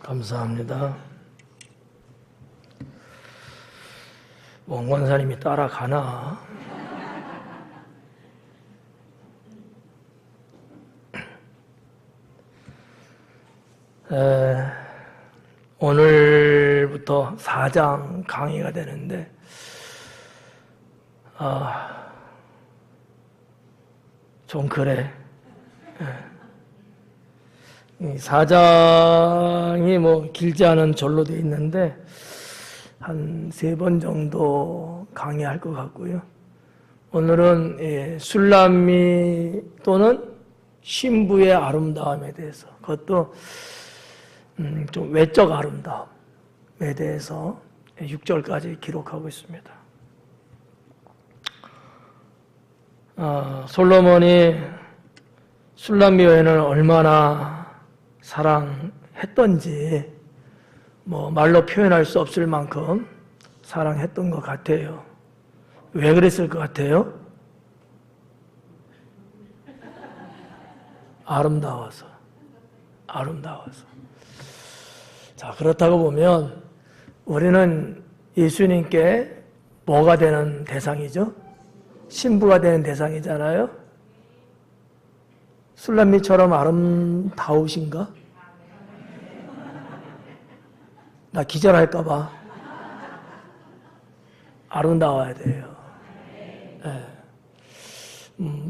감사합니다. 원권사님이 따라가나? 오늘부터 4장 강의가 되는데 좀 그래. 이 4장이 뭐 길지 않은 절로 되어 있는데 한 3번 정도 강의할 것 같고요. 오늘은 술람미 또는 신부의 아름다움에 대해서, 그것도 좀 외적 아름다움에 대해서 6절까지 기록하고 있습니다. 솔로몬이 술람미 여인을 얼마나 사랑했던지 뭐 말로 표현할 수 없을 만큼 사랑했던 것 같아요. 왜 그랬을 것 같아요? 아름다워서. 자, 그렇다고 보면 우리는 예수님께 뭐가 되는 대상이죠? 신부가 되는 대상이잖아요. 술람미처럼 아름다우신가? 나 기절할까봐. 아름다워야 돼요. 네.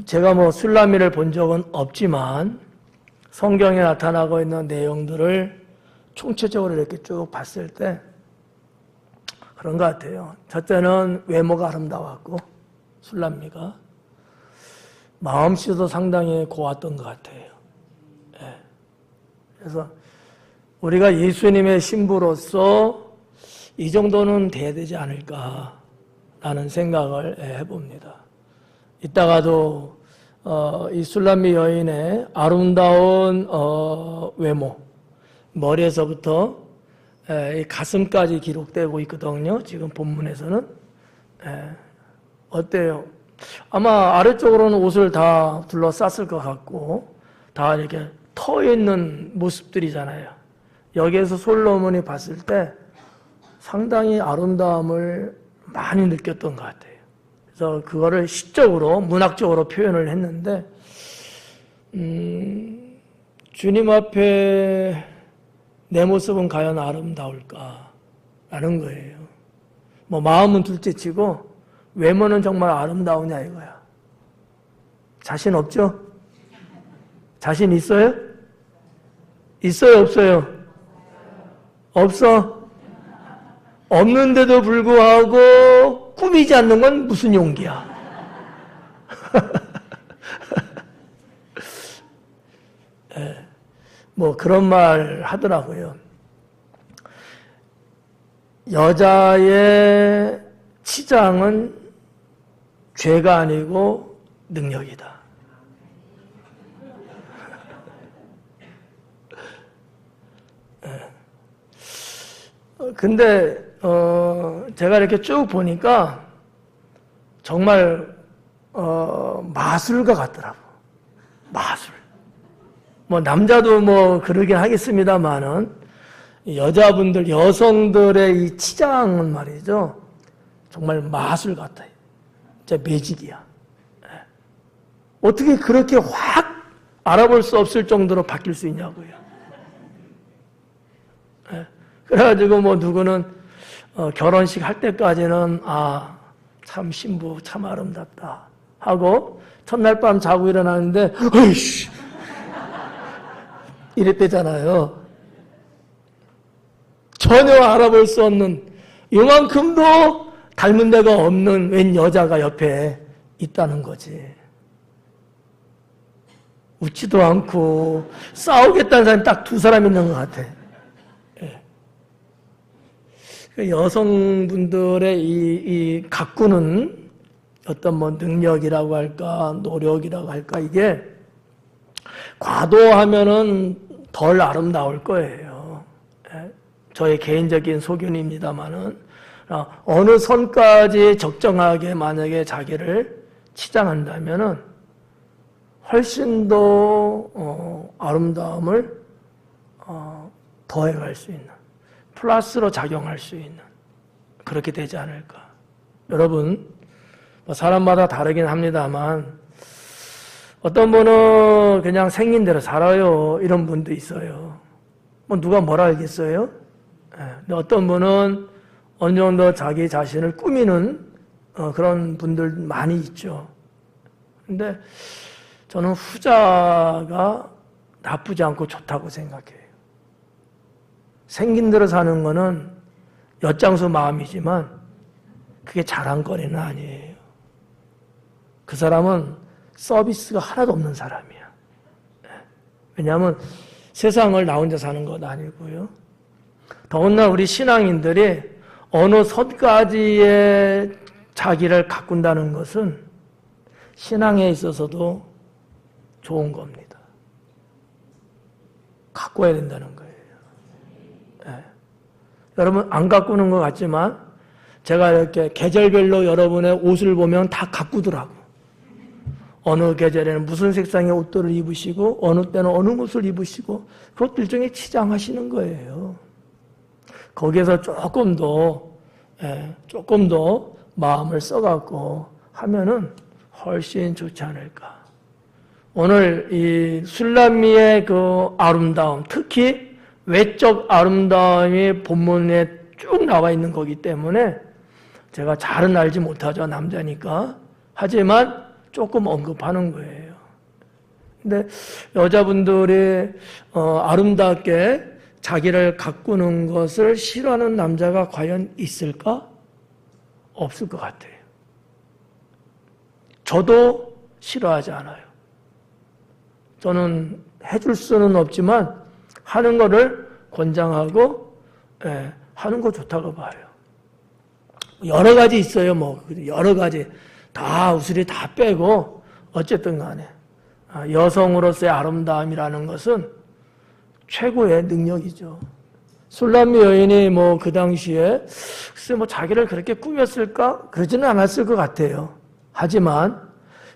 제가 뭐 술람미를 본 적은 없지만 성경에 나타나고 있는 내용들을 총체적으로 이렇게 쭉 봤을 때 그런 것 같아요. 첫째는 외모가 아름다웠고 술람미가 마음씨도 상당히 고왔던 것 같아요. 네. 그래서 우리가 예수님의 신부로서 이 정도는 돼야 되지 않을까라는 생각을 해봅니다. 이따가도 이 술람미 여인의 아름다운 외모, 머리에서부터 이 가슴까지 기록되고 있거든요. 지금 본문에서는. 어때요? 아마 아래쪽으로는 옷을 다 둘러쌌을 것 같고 다 이렇게 터 있는 모습들이잖아요. 여기에서 솔로몬이 봤을 때 상당히 아름다움을 많이 느꼈던 것 같아요. 그래서 그거를 시적으로, 문학적으로 표현을 했는데 주님 앞에 내 모습은 과연 아름다울까라는 거예요. 뭐 마음은 둘째치고 외모는 정말 아름다우냐 이거야. 자신 없죠? 자신 있어요? 있어요, 없어요? 없어? 없는데도 불구하고 꾸미지 않는 건 무슨 용기야? 네, 뭐 그런 말 하더라고요. 여자의 치장은 죄가 아니고 능력이다. 근데 제가 이렇게 쭉 보니까 정말 마술과 같더라고. 마술. 뭐 남자도 뭐 그러긴 하겠습니다만은 여자분들, 여성들의 이 치장은 말이죠. 정말 마술 같아요. 진짜 매직이야. 어떻게 그렇게 확 알아볼 수 없을 정도로 바뀔 수 있냐고요. 그래가지고 뭐 누구는 결혼식 할 때까지는 참 신부 참 아름답다 하고 첫날 밤 자고 일어나는데 어이씨 이랬대잖아요. 전혀 알아볼 수 없는 이만큼도 닮은 데가 없는 웬 여자가 옆에 있다는 거지. 웃지도 않고 싸우겠다는 사람이 딱 2사람 있는 것 같아. 여성분들의 이 가꾸는 어떤 뭐 능력이라고 할까, 노력이라고 할까, 이게 과도하면은 덜 아름다울 거예요. 저의 개인적인 소견입니다만은 어느 선까지 적정하게 만약에 자기를 치장한다면은 훨씬 더 아름다움을 더해갈 수 있는, 플러스로 작용할 수 있는, 그렇게 되지 않을까. 여러분, 사람마다 다르긴 합니다만 어떤 분은 그냥 생긴 대로 살아요. 이런 분도 있어요. 누가 뭐라 알겠어요? 근데 어떤 분은 어느 정도 자기 자신을 꾸미는 그런 분들 많이 있죠. 근데 저는 후자가 나쁘지 않고 좋다고 생각해요. 생긴 대로 사는 거는 엿장수 마음이지만 그게 자랑거리는 아니에요. 그 사람은 서비스가 하나도 없는 사람이야. 왜냐하면 세상을 나 혼자 사는 것 아니고요. 더군다나 우리 신앙인들이 어느 선까지의 자기를 가꾼다는 것은 신앙에 있어서도 좋은 겁니다. 가꿔야 된다는 거예요. 네. 여러분 안 가꾸는 것 같지만 제가 이렇게 계절별로 여러분의 옷을 보면 다 가꾸더라고. 어느 계절에는 무슨 색상의 옷들을 입으시고 어느 때는 어느 옷을 입으시고 그것도 일종의 치장하시는 거예요. 거기에서 조금 더 마음을 써갖고 하면은 훨씬 좋지 않을까. 오늘 이 술람미의 그 아름다움, 특히 외적 아름다움이 본문에 쭉 나와 있는 거기 때문에 제가 잘은 알지 못하죠. 남자니까. 하지만 조금 언급하는 거예요. 근데 여자분들이 아름답게 자기를 가꾸는 것을 싫어하는 남자가 과연 있을까? 없을 것 같아요. 저도 싫어하지 않아요. 저는 해줄 수는 없지만 하는 거를 권장하고 하는 거 좋다고 봐요. 여러 가지 있어요. 여러 가지 다 우스리 다 빼고 어쨌든 간에 여성으로서의 아름다움이라는 것은 최고의 능력이죠. 술람미 여인이 그 당시에 글쎄 자기를 그렇게 꾸몄을까? 그러지는 않았을 것 같아요. 하지만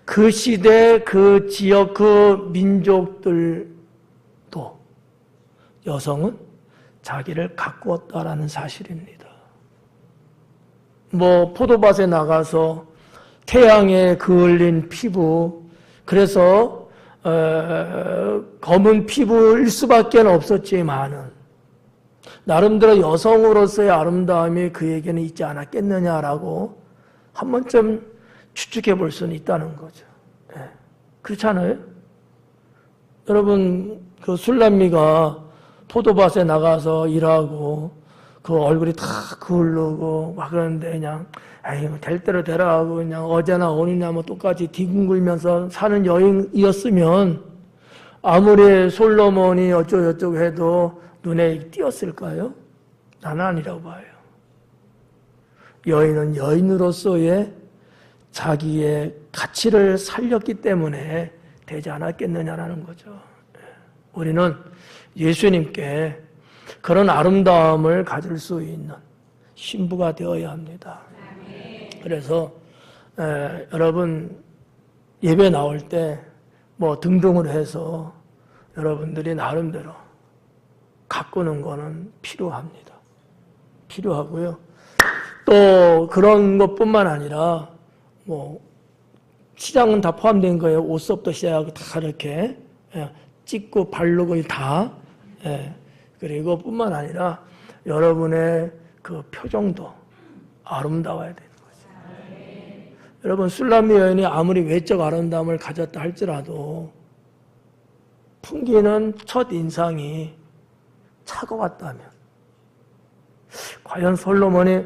그 시대, 그 지역, 그 민족들도 여성은 자기를 가꾸었다라는 사실입니다. 포도밭에 나가서 태양에 그을린 피부, 그래서 검은 피부일 수밖에 없었지만은 나름대로 여성으로서의 아름다움이 그에게는 있지 않았겠느냐라고 한 번쯤 추측해 볼 수는 있다는 거죠. 그렇지 않아요? 여러분, 그 술람미가 포도밭에 나가서 일하고 그 얼굴이 다 그을르고 막 그러는데 그냥 될 대로 되라 하고 그냥 어제나 오늘이나 똑같이 뒤궁글면서 사는 여인이었으면 아무리 솔로몬이 어쩌고저쩌고 해도 눈에 띄었을까요? 나는 아니라고 봐요. 여인은 여인으로서의 자기의 가치를 살렸기 때문에 되지 않았겠느냐라는 거죠. 우리는 예수님께 그런 아름다움을 가질 수 있는 신부가 되어야 합니다. 그래서 여러분 예배 나올 때 등등을 해서 여러분들이 나름대로 가꾸는 거는 필요합니다. 필요하고요. 또 그런 것뿐만 아니라 시장은 다 포함된 거예요. 옷섭부터 시작하고 다 이렇게 찍고 바르고 다. 그리고 뿐만 아니라 여러분의 그 표정도 아름다워야 되는 거죠. 여러분 술람미 여인이 아무리 외적 아름다움을 가졌다 할지라도 풍기는 첫 인상이 차가웠다면 과연 솔로몬이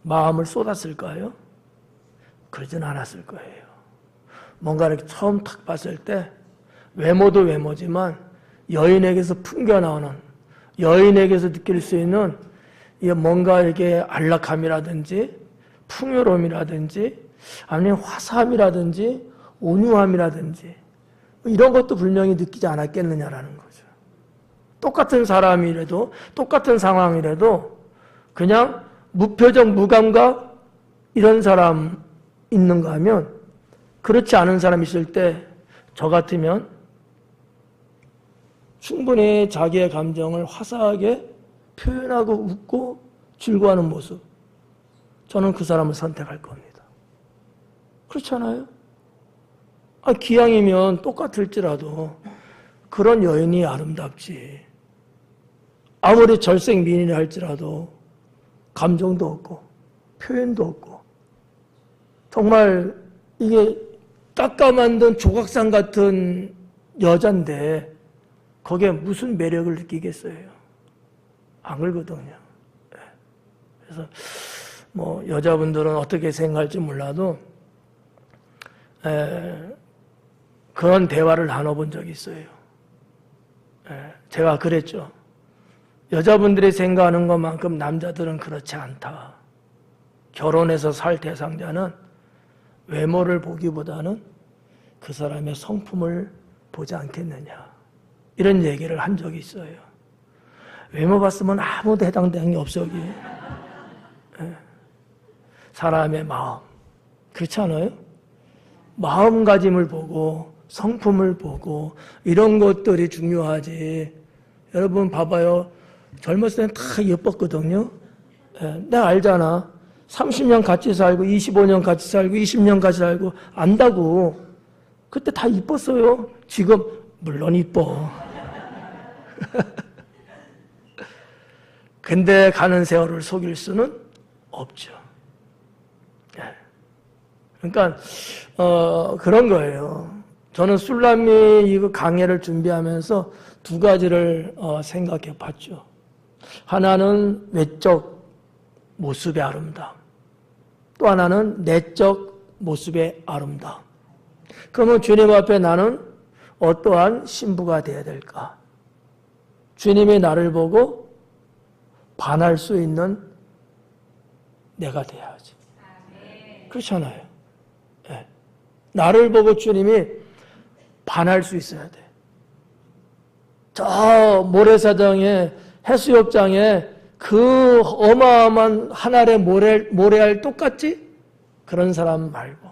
마음을 쏟았을까요? 그러진 않았을 거예요. 뭔가 이렇게 처음 탁 봤을 때 외모도 외모지만 여인에게서 풍겨나오는, 여인에게서 느낄 수 있는 뭔가 이렇게 안락함이라든지 풍요로움이라든지 아니면 화사함이라든지 온유함이라든지 이런 것도 분명히 느끼지 않았겠느냐라는 거죠. 똑같은 사람이라도 똑같은 상황이라도 그냥 무표정 무감각 이런 사람 있는가 하면 그렇지 않은 사람 있을 때 저 같으면 충분히 자기의 감정을 화사하게 표현하고 웃고 즐거워하는 모습, 저는 그 사람을 선택할 겁니다. 그렇잖아요? 기왕이면 똑같을지라도 그런 여인이 아름답지. 아무리 절생미인이라 할지라도 감정도 없고 표현도 없고 정말 이게 깎아 만든 조각상 같은 여잔데 거기에 무슨 매력을 느끼겠어요? 안 그러거든요. 그래서 뭐 여자분들은 어떻게 생각할지 몰라도 그런 대화를 나눠본 적이 있어요. 제가 그랬죠. 여자분들이 생각하는 것만큼 남자들은 그렇지 않다. 결혼해서 살 대상자는 외모를 보기보다는 그 사람의 성품을 보지 않겠느냐. 이런 얘기를 한 적이 있어요. 외모 봤으면 아무도 해당되는 게 없어, 여기. 사람의 마음. 그렇지 않아요? 마음가짐을 보고 성품을 보고 이런 것들이 중요하지. 여러분 봐봐요. 젊었을 때는 다 예뻤거든요. 내가 알잖아. 30년 같이 살고 25년 같이 살고 20년 같이 살고 안다고. 그때 다 이뻤어요. 지금 물론 이뻐. 근데 가는 세월을 속일 수는 없죠. 그러니까 그런 거예요. 저는 술람미 이거 강해를 준비하면서 두 가지를 생각해 봤죠. 하나는 외적 모습의 아름다움, 또 하나는 내적 모습의 아름다움. 그러면 주님 앞에 나는 어떠한 신부가 되어야 될까? 주님이 나를 보고 반할 수 있는 내가 돼야지. 그렇잖아요. 네. 나를 보고 주님이 반할 수 있어야 돼. 저 모래사장에 해수욕장에 그 어마어마한 한 알의 모래알 똑같지? 그런 사람 말고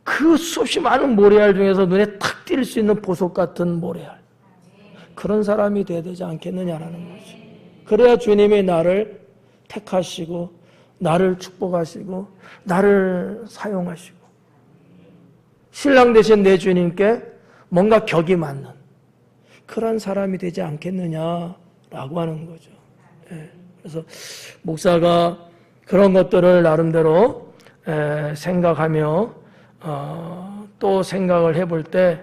그 수없이 많은 모래알 중에서 눈에 탁 띌 수 있는 보석 같은 모래알, 그런 사람이 돼야 되지 않겠느냐라는 거죠. 그래야 주님이 나를 택하시고 나를 축복하시고 나를 사용하시고 신랑 되신 내 주님께 뭔가 격이 맞는 그런 사람이 되지 않겠느냐라고 하는 거죠. 그래서 목사가 그런 것들을 나름대로 생각하며 또 생각을 해볼 때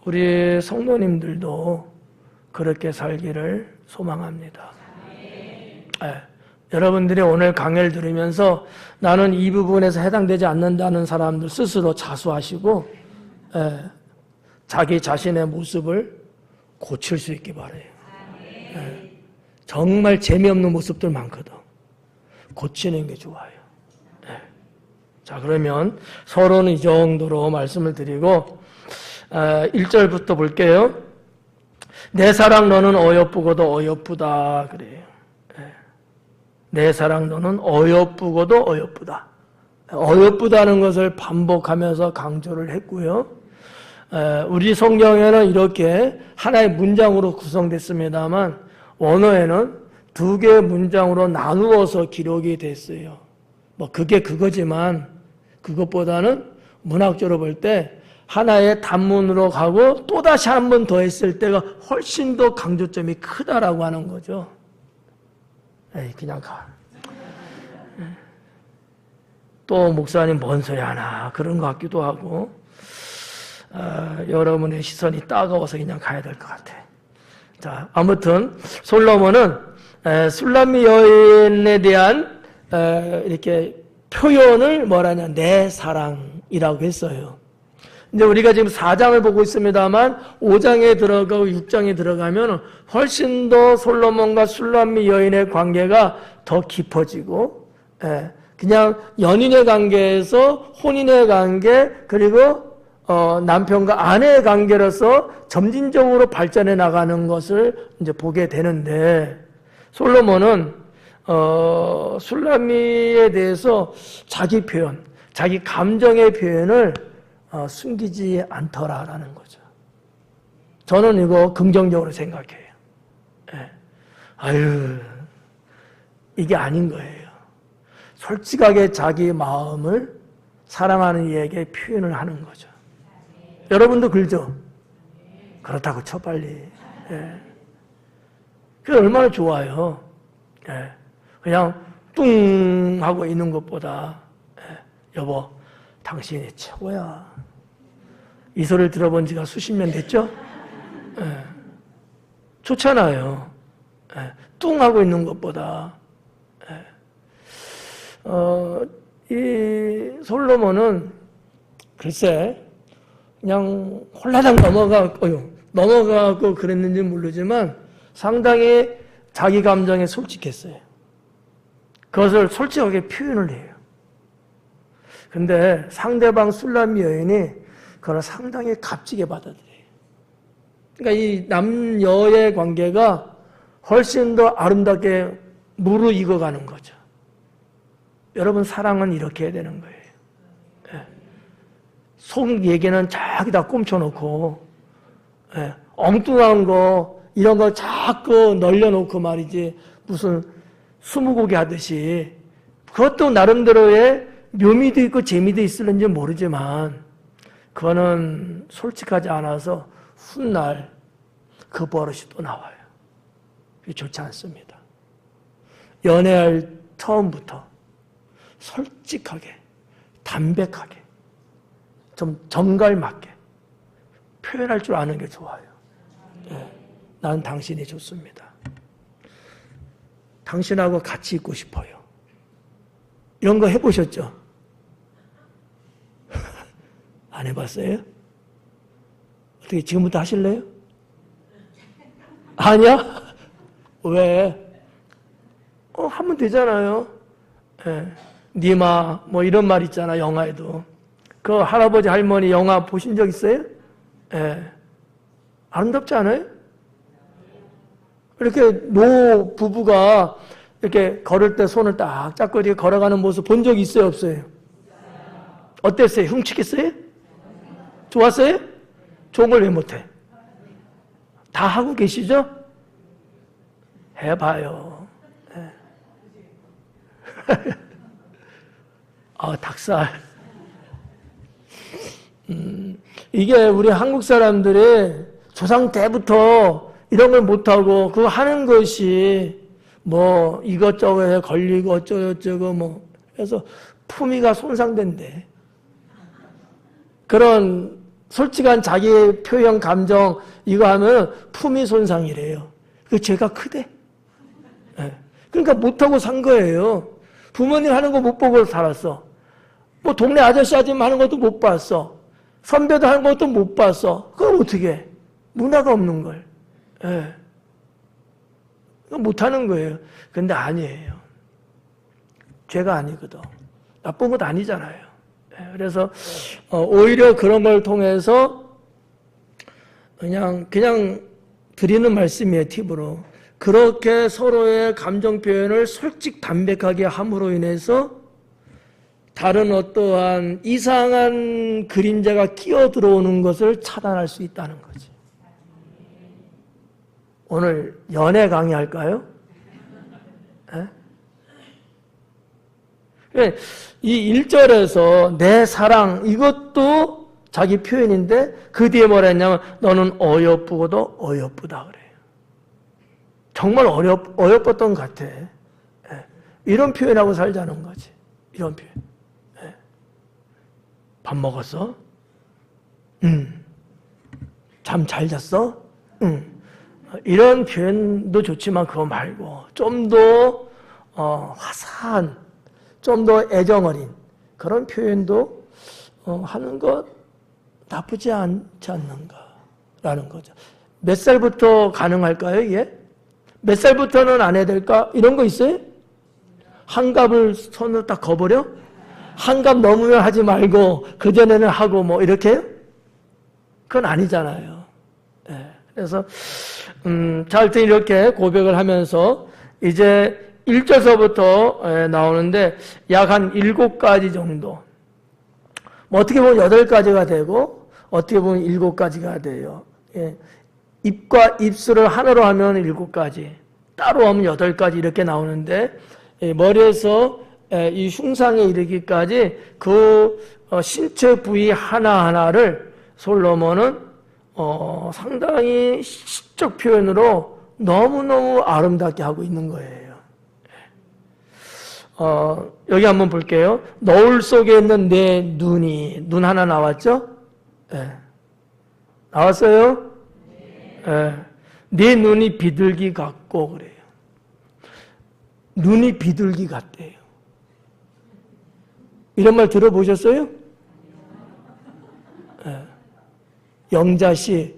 우리 성도님들도 그렇게 살기를 소망합니다. 여러분들이 오늘 강의를 들으면서 나는 이 부분에서 해당되지 않는다는 사람들 스스로 자수하시고 자기 자신의 모습을 고칠 수 있기 바라요. 정말 재미없는 모습들 많거든. 고치는 게 좋아요. 자, 그러면 서로는 이 정도로 말씀을 드리고 1절부터 볼게요. 내 사랑 너는 어여쁘고도 어여쁘다 그래요. 내 사랑 너는 어여쁘고도 어여쁘다. 어여쁘다는 것을 반복하면서 강조를 했고요. 우리 성경에는 이렇게 하나의 문장으로 구성됐습니다만 원어에는 두 개의 문장으로 나누어서 기록이 됐어요. 뭐 그게 그거지만 그것보다는 문학적으로 볼 때 하나의 단문으로 가고 또다시 한 번 더 했을 때가 훨씬 더 강조점이 크다라고 하는 거죠. 그냥 가. 또 목사님 뭔 소리 하나 그런 것 같기도 하고 여러분의 시선이 따가워서 그냥 가야 될 것 같아. 자, 아무튼 솔로몬은 술람미 여인에 대한 이렇게 표현을 뭐라냐 내 사랑이라고 했어요. 이제 우리가 지금 4장을 보고 있습니다만 5장에 들어가고 6장에 들어가면 훨씬 더 솔로몬과 술람미 여인의 관계가 더 깊어지고 그냥 연인의 관계에서 혼인의 관계 그리고 남편과 아내의 관계로서 점진적으로 발전해 나가는 것을 이제 보게 되는데 솔로몬은 술람미에 대해서 자기 표현, 자기 감정의 표현을 숨기지 않더라라는 거죠. 저는 이거 긍정적으로 생각해요. 예. 아유, 이게 아닌 거예요. 솔직하게 자기 마음을 사랑하는 이에게 표현을 하는 거죠. 여러분도 그러죠? 그렇다고 쳐 빨리. 예. 그게 얼마나 좋아요. 예. 그냥 뚱 하고 있는 것보다 여보, 당신이 최고야. 이 소리를 들어본 지가 수십 년 됐죠? 예. 좋잖아요. 예. 뚱 하고 있는 것보다. 이 솔로몬은 글쎄 그냥 홀라당 넘어가고 그랬는지 모르지만 상당히 자기 감정에 솔직했어요. 그것을 솔직하게 표현을 해요. 근데 상대방 술람미 여인이 그걸 상당히 값지게 받아들여요. 그러니까 이 남녀의 관계가 훨씬 더 아름답게 무르익어가는 거죠. 여러분, 사랑은 이렇게 해야 되는 거예요. 속 얘기는 자기다 꼼쳐놓고, 엉뚱한 거, 이런 거 자꾸 널려놓고 말이지, 무슨 스무고개 하듯이, 그것도 나름대로의 묘미도 있고 재미도 있을는지 모르지만, 그거는 솔직하지 않아서 훗날 그 버릇이 또 나와요. 그게 좋지 않습니다. 연애할 처음부터 솔직하게, 담백하게, 좀 정갈맞게 표현할 줄 아는 게 좋아요. 난 당신이 좋습니다. 당신하고 같이 있고 싶어요. 이런 거 해보셨죠? 안 해봤어요? 어떻게 지금부터 하실래요? 아니야? 왜? 하면 되잖아요. 니마 뭐 이런 말 있잖아, 영화에도. 그 할아버지 할머니 영화 보신 적 있어요? 아름답지 않아요? 이렇게 노 부부가 이렇게 걸을 때 손을 딱 잡고 이렇게 걸어가는 모습 본 적 있어요, 없어요? 어땠어요? 흉측했어요? 좋았어요? 좋은 걸 왜 못해? 다 하고 계시죠? 해봐요. 닭살. 이게 우리 한국 사람들이 조상 때부터 이런 걸 못하고 그거 하는 것이 뭐 이것저것에 걸리고 어쩌고저쩌고 뭐 해서 품위가 손상된대. 그런 솔직한 자기 표현 감정 이거 하면 품위 손상이래요. 그 죄가 크대. 그러니까 못하고 산 거예요. 부모님 하는 거 못 보고 살았어. 뭐 동네 아저씨 아줌마 하는 것도 못 봤어. 선배도 하는 것도 못 봤어. 그럼 어떻게 해? 문화가 없는 걸. 못하는 거예요. 근데 아니에요. 죄가 아니거든. 나쁜 것도 아니잖아요. 그래서 오히려 그런 걸 통해서 그냥 드리는 말씀이에요. 팁으로. 그렇게 서로의 감정 표현을 솔직 담백하게 함으로 인해서 다른 어떠한 이상한 그림자가 끼어 들어오는 것을 차단할 수 있다는 거지. 오늘 연애 강의할까요? 이 1절에서 내 사랑 이것도 자기 표현인데 그 뒤에 뭐라 했냐면 너는 어여쁘고도 어여쁘다 그래요. 정말 어여뻤던 것 같아. 이런 표현하고 살자는 거지. 이런 표현. 밥 먹었어? 잠 잘 잤어? 이런 표현도 좋지만 그거 말고 좀 더 화사한, 좀 더 애정 어린 그런 표현도 하는 것 나쁘지 않지 않는가라는 거죠. 몇 살부터 가능할까요, 이게? 몇 살부터는 안 해야 될까? 이런 거 있어요? 한갑을 손으로 딱 거버려? 한갑 넘으면 하지 말고 그전에는 하고 뭐 이렇게요? 그건 아니잖아요. 그래서 자, 하여튼 이렇게 고백을 하면서 이제 1절서부터 나오는데 약 한 7가지 정도. 뭐 어떻게 보면 8가지가 되고 어떻게 보면 7가지가 돼요. 입과 입술을 하나로 하면 7가지, 따로 하면 8가지 이렇게 나오는데 머리에서 이 흉상에 이르기까지 그 신체 부위 하나하나를 솔로몬은 상당히 시적 표현으로 너무너무 아름답게 하고 있는 거예요. 여기 한번 볼게요. 너울 속에 있는 내 눈이, 눈 하나 나왔죠? 네. 나왔어요? 네. 내 눈이 비둘기 같고 그래요. 눈이 비둘기 같대요. 이런 말 들어보셨어요? 네. 영자씨,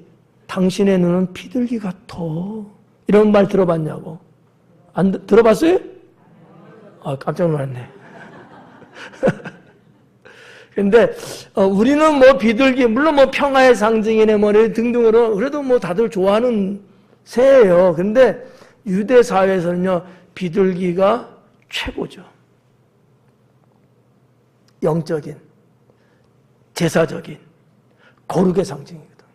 당신의 눈은 비둘기 같아. 이런 말 들어봤냐고. 안 들어봤어요? 아, 깜짝 놀랐네. 근데 우리는 뭐 비둘기, 물론 뭐 평화의 상징이네 뭐 등등으로 그래도 뭐 다들 좋아하는 새예요. 근데 유대 사회에서는요, 비둘기가 최고죠. 영적인, 제사적인, 거룩의 상징이거든요.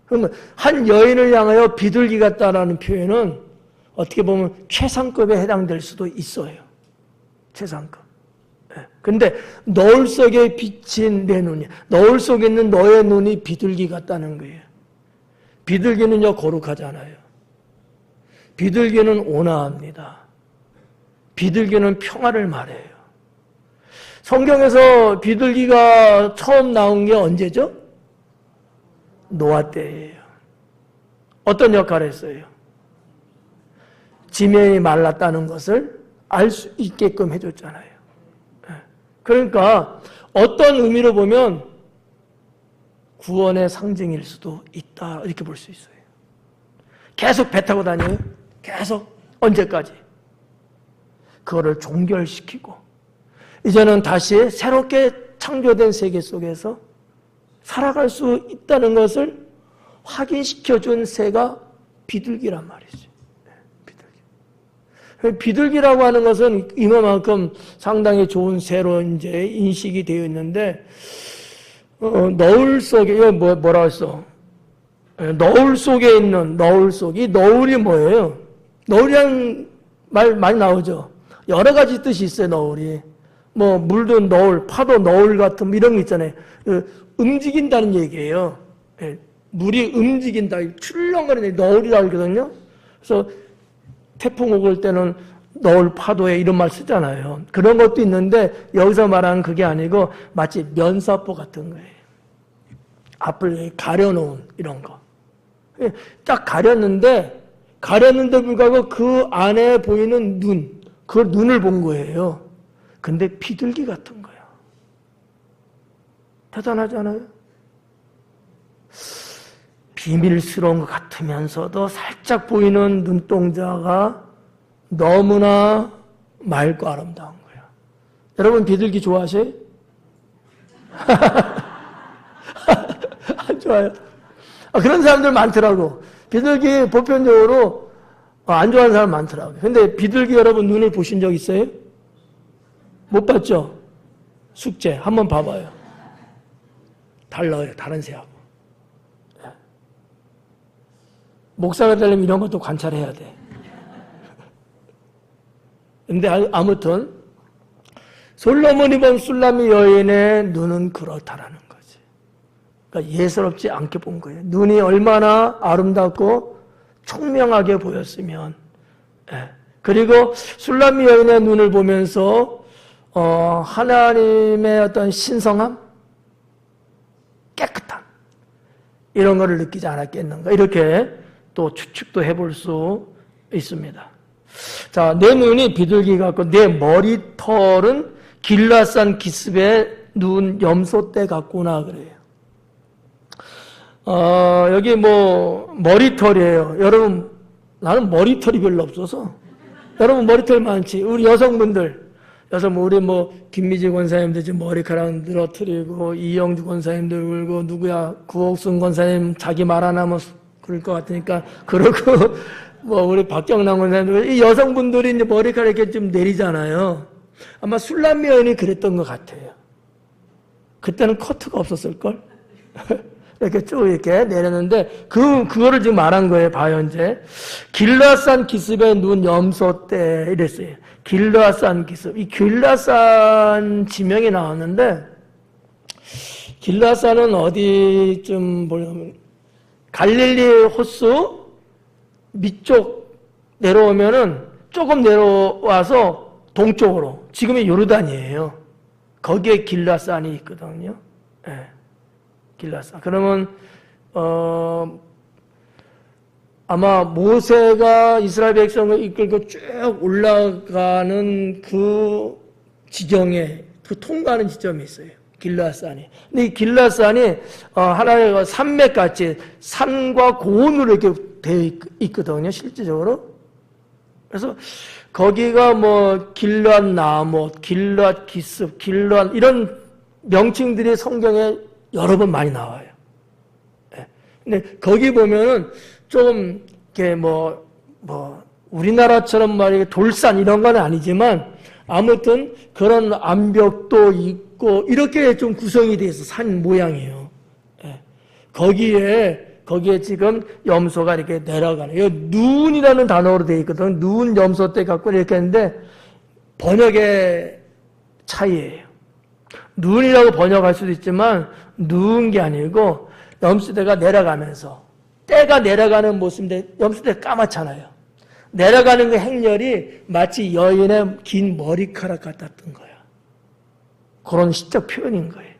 그러면 한 여인을 향하여 비둘기 같다라는 표현은 어떻게 보면 최상급에 해당될 수도 있어요. 최상급. 근데 너울 속에 비친 내 눈이, 너울 속에 있는 너의 눈이 비둘기 같다는 거예요. 비둘기는요, 거룩하잖아요. 비둘기는 온화합니다. 비둘기는 평화를 말해요. 성경에서 비둘기가 처음 나온 게 언제죠? 노아 때예요. 어떤 역할을 했어요? 지면이 말랐다는 것을 알 수 있게끔 해줬잖아요. 그러니까 어떤 의미로 보면 구원의 상징일 수도 있다, 이렇게 볼 수 있어요. 계속 배 타고 다녀요. 계속. 언제까지? 그거를 종결시키고 이제는 다시 새롭게 창조된 세계 속에서 살아갈 수 있다는 것을 확인시켜준 새가 비둘기란 말이죠. 비둘기라고 하는 것은 이만큼 상당히 좋은 새로 이제 인식이 되어 있는데, 너울 속에, 이거 뭐라 했어? 너울 속에 있는, 너울 속. 이 너울이 뭐예요? 너울이라는 말 많이 나오죠? 여러 가지 뜻이 있어요, 너울이. 뭐, 물도 너울, 파도 너울 같은 이런 거 있잖아요. 움직인다는 얘기예요. 물이 움직인다. 출렁거리는 너울이라고 하거든요. 그래서 태풍 오고 때는 너울 파도에 이런 말 쓰잖아요. 그런 것도 있는데 여기서 말하는 그게 아니고 마치 면사포 같은 거예요. 앞을 가려놓은 이런 거. 딱 가렸는데 불구하고 그 안에 보이는 눈, 그 눈을 본 거예요. 근데 비둘기 같은 거야. 대단하잖아요. 비밀스러운 것 같으면서도 살짝 보이는 눈동자가 너무나 맑고 아름다운 거야. 여러분 비둘기 좋아하세요? 안 좋아요? 그런 사람들 많더라고. 비둘기 보편적으로 안 좋아하는 사람 많더라고요. 근데 비둘기 여러분 눈을 보신 적 있어요? 못 봤죠? 숙제 한번 봐봐요. 달라요, 다른 새하고. 목사가 되려면 이런 것도 관찰해야 돼. 근데 아무튼 솔로몬이 본 술람미 여인의 눈은 그렇다라는 거지. 그러니까 예사롭지 않게 본 거예요. 눈이 얼마나 아름답고 총명하게 보였으면. 그리고 술람미 여인의 눈을 보면서 하나님의 어떤 신성함, 깨끗함 이런 거를 느끼지 않았겠는가, 이렇게 또 추측도 해볼 수 있습니다. 자, 내 눈이 비둘기 같고 내 머리털은 길라산 기슭의 눈 염소떼 같구나 그래요. 여기 뭐 머리털이에요. 여러분, 나는 머리털이 별로 없어서. 여러분 머리털 많지. 우리 여성분들, 우리 뭐 김미지 권사님도 지금 머리카락 늘어뜨리고, 이영주 권사님도 울고, 누구야 구옥순 권사님 자기 말 안 하면 그럴 것 같으니까 그러고, 뭐 우리 박경남 권사님도, 이 여성분들이 이제 머리카락 이렇게 좀 내리잖아요. 아마 술람미 여인이 그랬던 것 같아요. 그때는 커트가 없었을 걸. 이렇게 쭉 이렇게 내렸는데 그거를 지금 말한 거예요. 봐요 이제 길라산 기슭에 누운 염소 때 이랬어요. 길라산 기슭. 이 길라산 지명이 나왔는데 길라산은 어디쯤 보려면 갈릴리 호수 밑쪽 내려오면은 조금 내려와서 동쪽으로 지금의 요르단이에요. 거기에 길라산이 있거든요. 네. 길라산. 그러면 아마 모세가 이스라엘 백성을 이끌고 쭉 올라가는 그 지경에 그 통과하는 지점이 있어요. 길라산이. 근데 이 길라산이 하나의 산맥같이 산과 고원으로 이렇게 되어 있거든요. 실질적으로. 그래서 거기가 뭐 길앗 나못, 길앗 기슭, 길앗 이런 명칭들이 성경에 여러 번 많이 나와요. 네. 근데 거기 보면은 좀 이렇게 뭐 우리나라처럼 말이야 돌산 이런 건 아니지만 아무튼 그런 암벽도 있고 이렇게 좀 구성이 되어 있어 산 모양이에요. 네. 거기에 지금 염소가 이렇게 내려가는. 이거 눈이라는 단어로 되어 있거든. 눈 염소 때 갖고 이렇게 했는데 번역의 차이예요. 눈이라고 번역할 수도 있지만 누운 게 아니고 염소대가 내려가면서 때가 내려가는 모습인데 염소대 까맣잖아요. 내려가는 그 행렬이 마치 여인의 긴 머리카락 같았던 거야. 그런 시적 표현인 거예요.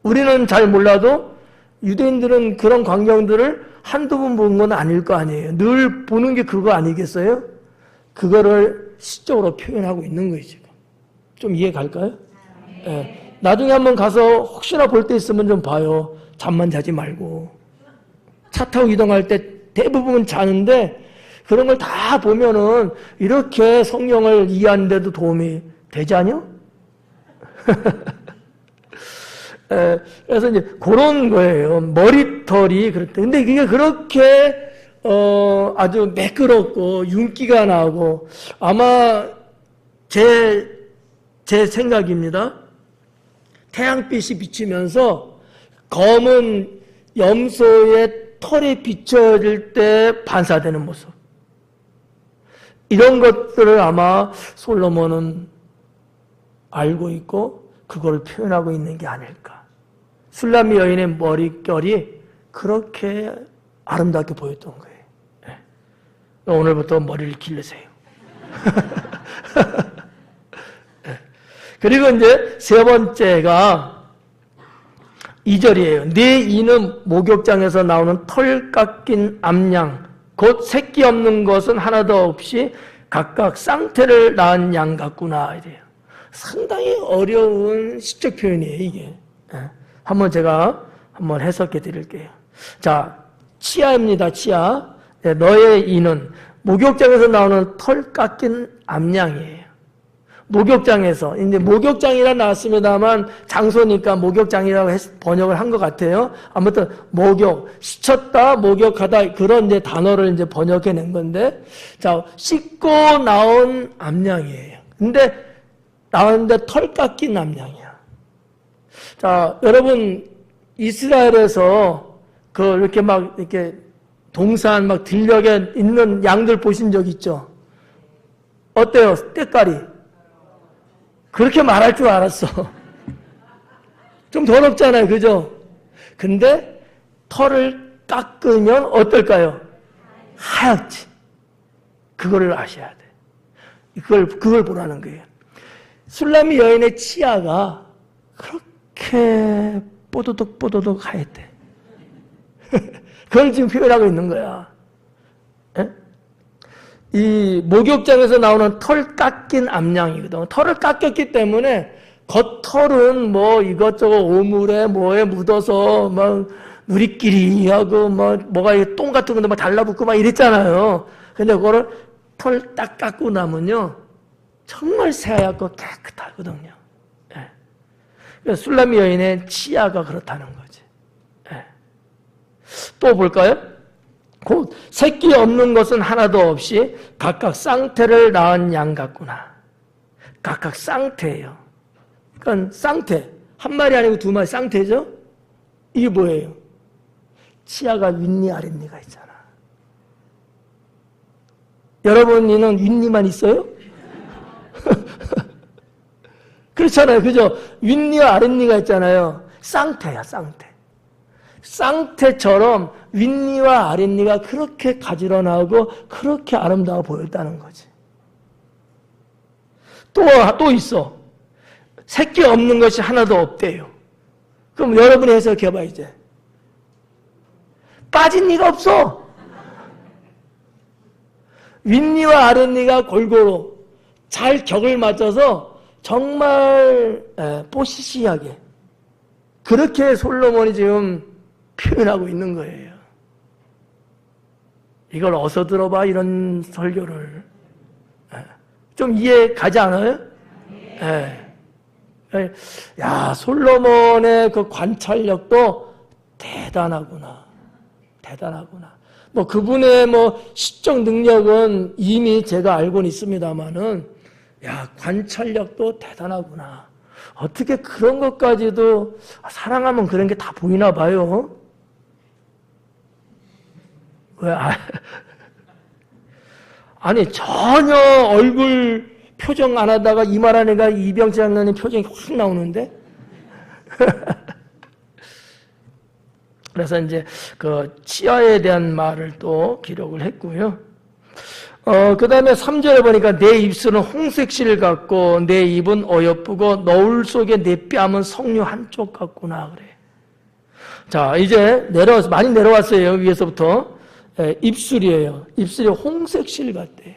우리는 잘 몰라도 유대인들은 그런 광경들을 한두 번 본 건 아닐 거 아니에요. 늘 보는 게 그거 아니겠어요? 그거를 시적으로 표현하고 있는 거예요, 지금. 좀 이해 갈까요? 네. 나중에 한번 가서 혹시나 볼 때 있으면 좀 봐요. 잠만 자지 말고. 차 타고 이동할 때 대부분 자는데 그런 걸 다 보면은 이렇게 성경을 이해하는데도 도움이 되지 않냐? 그래서 이제 그런 거예요. 머리털이 그렇대. 근데 이게 그렇게 아주 매끄럽고 윤기가 나고 아마 제 생각입니다. 태양빛이 비치면서 검은 염소의 털이 비춰질 때 반사되는 모습. 이런 것들을 아마 솔로몬은 알고 있고 그걸 표현하고 있는 게 아닐까. 술라미 여인의 머릿결이 그렇게 아름답게 보였던 거예요. 네. 오늘부터 머리를 기르세요. 네. 그리고 이제 세 번째가 2절이에요. 네 이는 목욕장에서 나오는 털 깎인 암양 곧 새끼 없는 것은 하나도 없이 각각 쌍태를 낳은 양 같구나 이래요. 상당히 어려운 시적 표현이에요, 이게. 네. 한번 제가 한번 해석해 드릴게요. 자, 치아입니다, 치아. 네, 너의 이는 목욕장에서 나오는 털 깎인 암양이에요. 목욕장에서. 이제 목욕장이라 나왔습니다만 장소니까 목욕장이라고 번역을 한 것 같아요. 아무튼 목욕, 씻었다, 목욕하다 그런 이제 단어를 이제 번역해 낸 건데, 자, 씻고 나온 암양이에요. 근데 나왔는데 털 깎인 암양이야. 자, 여러분 이스라엘에서 이렇게 막 이렇게 동산 막 들녘에 있는 양들 보신 적 있죠? 어때요? 때깔이? 그렇게 말할 줄 알았어. 좀 더럽잖아요, 그죠? 근데 털을 깎으면 어떨까요? 하얗지. 그거를 아셔야 돼. 그걸 보라는 거예요. 술라미 여인의 치아가 그렇게 뽀도독 하얗대. 그걸 지금 표현하고 있는 거야. 에? 이 목욕장에서 나오는 털 깎인 암양이거든. 털을 깎였기 때문에 겉털은 뭐 이것저것 오물에 뭐에 묻어서 막 누리끼리 하고 뭐가 똥 같은 건데 막 달라붙고 막 이랬잖아요. 근데 그거를 털 딱 깎고 나면요. 정말 새하얗고 깨끗하거든요. 예. 그래서 술라미 여인의 치아가 그렇다는 거지. 예. 또 볼까요? 곧 새끼 없는 것은 하나도 없이 각각 쌍태를 낳은 양 같구나. 각각 쌍태예요. 그러니까 쌍태. 한 마리 아니고 두 마리 쌍태죠? 이게 뭐예요? 치아가 윗니 아랫니가 있잖아. 여러분이는 윗니만 있어요? 그렇잖아요. 그죠? 윗니와 아랫니가 있잖아요. 쌍태야, 쌍태. 쌍태처럼 윗니와 아랫니가 그렇게 가지런하고 그렇게 아름다워 보였다는 거지. 또 있어. 새끼 없는 것이 하나도 없대요. 그럼 여러분이 해석해봐, 이제. 빠진 니가 없어. 윗니와 아랫니가 골고루 잘 격을 맞춰서 정말 뽀시시하게 그렇게 솔로몬이 지금 표현하고 있는 거예요. 이걸 어디서 들어봐, 이런 설교를. 좀 이해 가지 않아요? 야, 솔로몬의 그 관찰력도 대단하구나. 대단하구나. 뭐 그분의 뭐 시적 능력은 이미 제가 알고는 있습니다만은, 야, 관찰력도 대단하구나. 어떻게 그런 것까지도 사랑하면 그런 게 다 보이나 봐요. 왜? 아니, 전혀 얼굴 표정 안 하다가 이 말하니까 이병재 장로님 표정이 확 나오는데? 그래서 이제 그 치아에 대한 말을 또 기록을 했고요. 그 다음에 3절에 보니까 내 입술은 홍색실 같고 내 입은 어여쁘고 너울 속에 내 뺨은 석류 한쪽 같구나 그래. 자, 이제 많이 내려왔어요. 위에서부터. 입술이에요. 입술이 홍색실 같대요.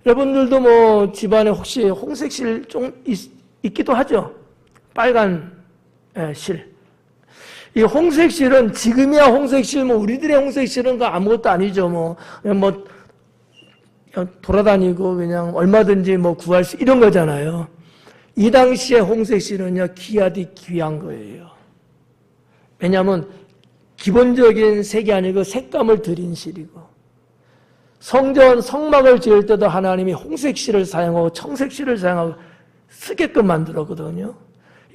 여러분들도 뭐 집안에 혹시 홍색실 좀 있기도 하죠? 빨간 실. 이 홍색실은 지금이야 홍색실, 뭐 우리들의 홍색실은 그 아무것도 아니죠. 뭐 그냥 돌아다니고 그냥 얼마든지 뭐 구할 수 이런 거잖아요. 이 당시에 홍색실은요 귀하디 귀한 거예요. 왜냐하면 기본적인 색이 아니고 색감을 들인 실이고, 성전 성막을 지을 때도 하나님이 홍색실을 사용하고 청색실을 사용하고 쓰게끔 만들었거든요.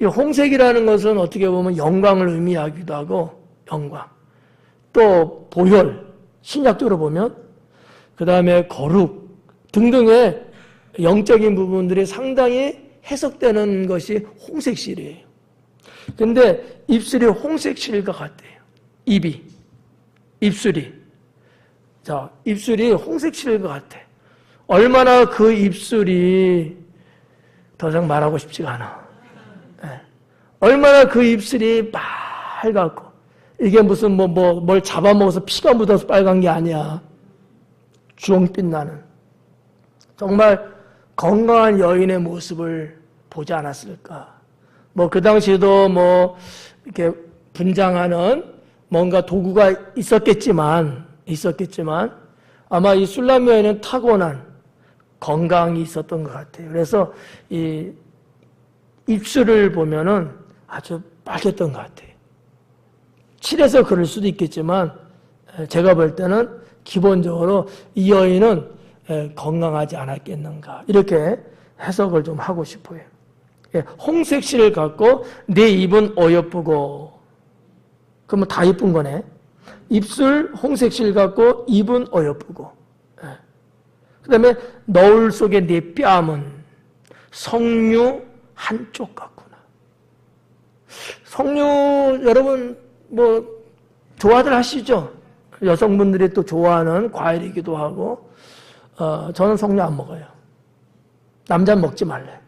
이 홍색이라는 것은 어떻게 보면 영광을 의미하기도 하고, 영광, 또 보혈, 신약적으로 보면, 그 다음에 거룩 등등의 영적인 부분들이 상당히 해석되는 것이 홍색실이에요. 근데 입술이 홍색실과 같대요. 입술이. 자, 입술이 홍색실과 같아. 얼마나 그 입술이 더 이상 말하고 싶지가 않아. 얼마나 그 입술이 빨갛고, 이게 무슨 뭘 잡아먹어서 피가 묻어서 빨간 게 아니야. 주홍빛 나는. 정말 건강한 여인의 모습을 보지 않았을까. 뭐 그 당시에도 뭐 이렇게 분장하는 뭔가 도구가 있었겠지만 아마 이 술람 여인은 타고난 건강이 있었던 것 같아요. 그래서 이 입술을 보면은 아주 빨갰던 것 같아요. 칠해서 그럴 수도 있겠지만 제가 볼 때는 기본적으로 이 여인은 건강하지 않았겠는가, 이렇게 해석을 좀 하고 싶어요. 홍색실을 갖고 내 입은 어여쁘고, 그러면 다 예쁜 거네. 입술 홍색실 갖고 입은 어여쁘고, 그 다음에 너울 속에 내 뺨은 석류 한쪽 같구나. 석류 여러분 뭐 좋아들 하시죠? 여성분들이 또 좋아하는 과일이기도 하고, 저는 석류 안 먹어요. 남자는 먹지 말래.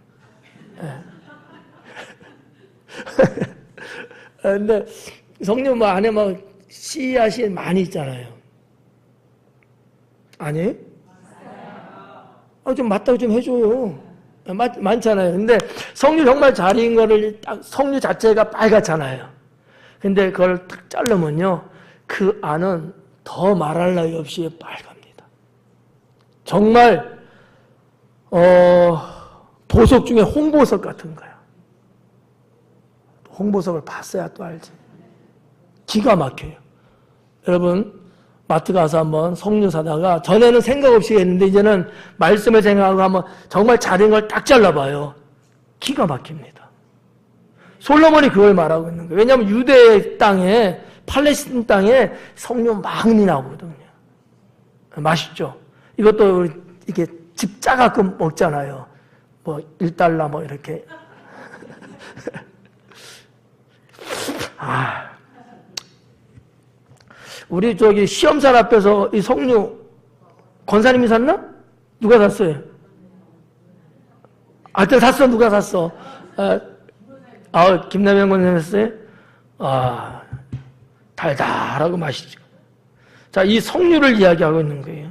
근데 석류 뭐 안에 막 씨앗이 많이 있잖아요. 아니? 좀 맞다고 좀 해줘요. 많잖아요. 근데 석류 정말 잘 익은 거를 석류 자체가 빨갛잖아요. 근데 그걸 딱 자르면요, 그 안은 더 말할 나위 없이 빨갑니다. 정말 보석 중에 홍보석 같은 거야. 홍보석을 봤어야 또 알지. 기가 막혀요. 여러분 마트 가서 한번 석류 사다가, 전에는 생각 없이 했는데 이제는 말씀을 생각하고 한번 정말 잘인 걸 딱 잘라봐요. 기가 막힙니다. 솔로몬이 그걸 말하고 있는 거예요. 왜냐하면 유대 땅에, 팔레스틴 땅에 석류 많이 나오거든요. 맛있죠? 이것도 이렇게 집 짜갖고 먹잖아요. 뭐 1달러 뭐 이렇게. 우리 저기 시험살 앞에서 이 석류 권사님이 샀나? 누가 샀어요? 하여튼 샀어. 누가 샀어? 김남현 권사님 샀어요? 달달하고 맛있죠. 자, 이 석류를 이야기하고 있는 거예요.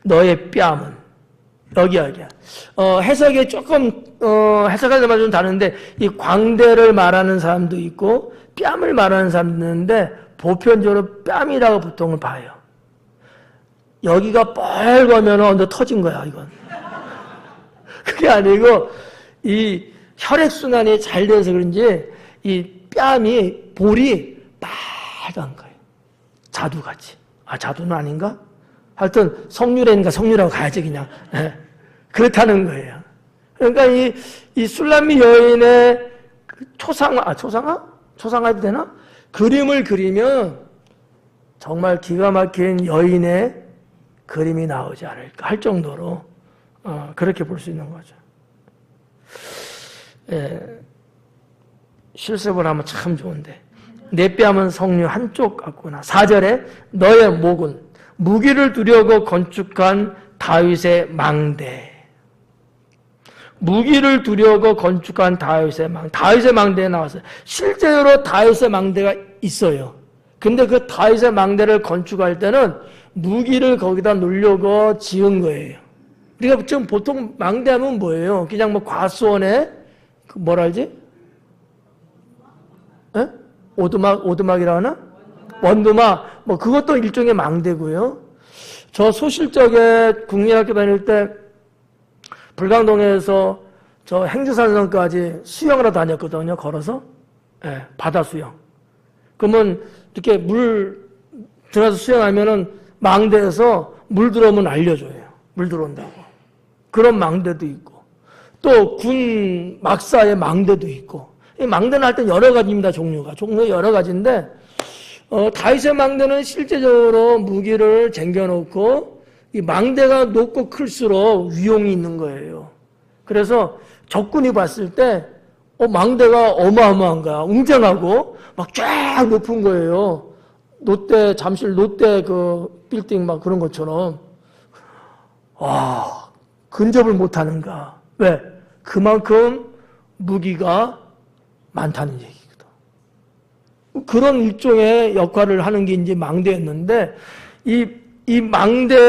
너의 뺨은. 여기 이야기야. 해석이 조금, 해석할 때마다 좀 다른데, 이 광대를 말하는 사람도 있고, 뺨을 말하는 사람도 있는데, 보편적으로 뺨이라고 보통을 봐요. 여기가 빨가면 언제 터진 거야, 이건. 그게 아니고, 이 혈액순환이 잘 돼서 그런지, 이 뺨이, 볼이 빨간 거예요. 자두같이. 자두는 아닌가? 하여튼, 석류라니까 석류라고 가야지, 그냥. 네. 그렇다는 거예요. 그러니까 이 술람미 여인의 초상화도 되나? 그림을 그리면 정말 기가 막힌 여인의 그림이 나오지 않을까 할 정도로 그렇게 볼 수 있는 거죠. 실습을 하면 참 좋은데 내 뺨은 석류 한쪽 같구나. 4절에 너의 목은 무기를 두려고 건축한 다윗의 망대. 무기를 두려고 건축한 다윗의 망대. 다윗의 망대에 나왔어요. 실제로 다윗의 망대가 있어요. 근데 그 다윗의 망대를 건축할 때는 무기를 거기다 놓으려고 지은 거예요. 우리가 지금 보통 망대하면 뭐예요? 그냥 뭐 과수원에 뭐라 하지? 오두막이라 하나? 원두막. 뭐 그것도 일종의 망대고요. 저 소실적에 국민학교 다닐 때 불광동에서 저 행주산성까지 수영을 하러 다녔거든요. 걸어서. 바다 수영. 그러면 이렇게 물 들어가서 수영하면은 망대에서 물 들어오면 알려줘요. 물 들어온다고. 그런 망대도 있고. 또 군 막사의 망대도 있고. 이 망대는 할 때 여러 가지입니다. 종류가 여러 가지인데 다윗의 망대는 실제적으로 무기를 쟁겨놓고 이 망대가 높고 클수록 위용이 있는 거예요. 그래서 적군이 봤을 때 망대가 어마어마한 거야. 웅장하고 막 쫙 높은 거예요. 잠실 롯데 그 빌딩 막 그런 것처럼. 근접을 못하는가. 왜? 그만큼 무기가 많다는 얘기거든. 그런 일종의 역할을 하는 게 이제 망대였는데, 이 망대에